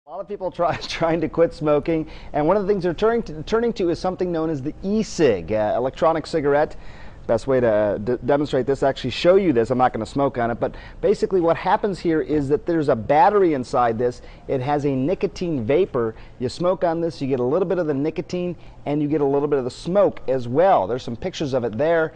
A lot of people trying to quit smoking, and one of the things they're turning to is something known as the e-cig, electronic cigarette. Best way to demonstrate this, actually show you this. I'm not going to smoke on it, but basically what happens here is that there's a battery inside this. It has a nicotine vapor. You smoke on this, you get a little bit of the nicotine, and you get a little bit of the smoke as well. There's some pictures of it there.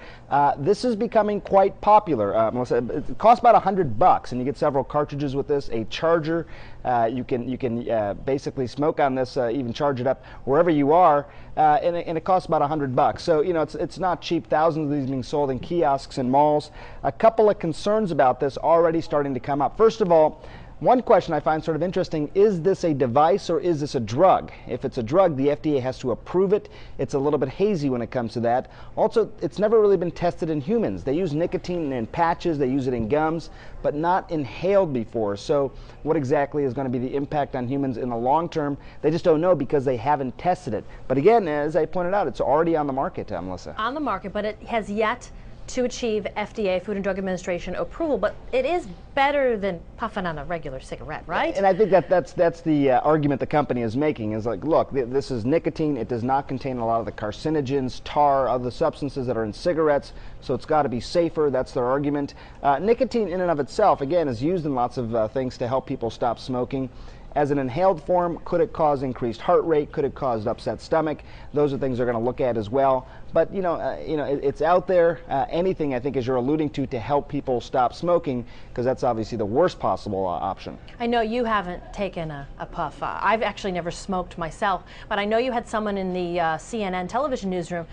This is becoming quite popular. Melissa, it costs about $100, and you get several cartridges with this, a charger. You can basically smoke on this, even charge it up wherever you are, and it costs about $100. So you know it's not cheap. Thousands of these being sold in kiosks and malls. A couple of concerns about this already starting to come up. First of all, one question I find sort of interesting, is this a device or is this a drug? If it's a drug, the FDA has to approve it. It's a little bit hazy when it comes to that. Also, it's never really been tested in humans. They use nicotine in patches, they use it in gums, but not inhaled before. So what exactly is going to be the impact on humans in the long term? They just don't know because they haven't tested it. But again, as I pointed out, it's already on the market, Melissa. On the market, but it has yet to achieve FDA, Food and Drug Administration approval, but it is better than puffing on a regular cigarette, right? And I think that's the argument the company is making, is like, look, this is nicotine. It does not contain a lot of the carcinogens, tar, other substances that are in cigarettes, so it's got to be safer. That's their argument. Nicotine in and of itself, again, is used in lots of things to help people stop smoking. As an inhaled form, could it cause increased heart rate? Could it cause upset stomach? Those are things they're going to look at as well. But it's out there. Anything, I think, as you're alluding to help people stop smoking, because that's obviously the worst possible option. I know you haven't taken a puff. I've actually never smoked myself, but I know you had someone in the CNN television newsroom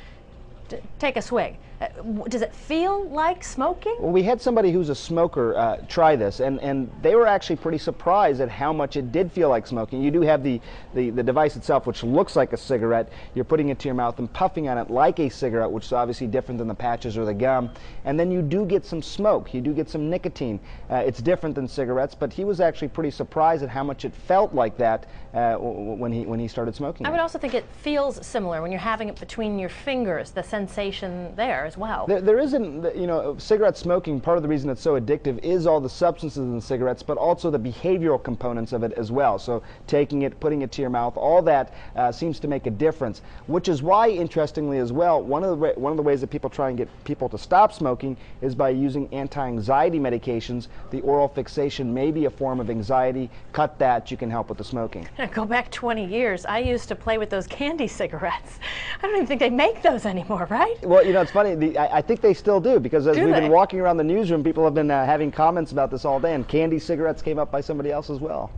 take a swig. Does it feel like smoking? Well, we had somebody who's a smoker try this, and they were actually pretty surprised at how much it did feel like smoking. You do have the device itself, which looks like a cigarette. You're putting it to your mouth and puffing on it like a cigarette, which is obviously different than the patches or the gum. And then you do get some smoke. You do get some nicotine. It's different than cigarettes, but he was actually pretty surprised at how much it felt like that when he started smoking. I would also think it feels similar when you're having it between your fingers, the sensation there as well. There isn't, cigarette smoking, part of the reason it's so addictive is all the substances in cigarettes, but also the behavioral components of it as well. So taking it, putting it to your mouth, all that seems to make a difference, which is why, interestingly as well, one of the ways that people try and get people to stop smoking is by using anti-anxiety medications. The oral fixation may be a form of anxiety. Cut that, you can help with the smoking. Go back 20 years. I used to play with those candy cigarettes. I don't even think they make those anymore, right? Well, it's funny. I think they still do, because as we've been walking around the newsroom, people have been having comments about this all day, and candy cigarettes came up by somebody else as well.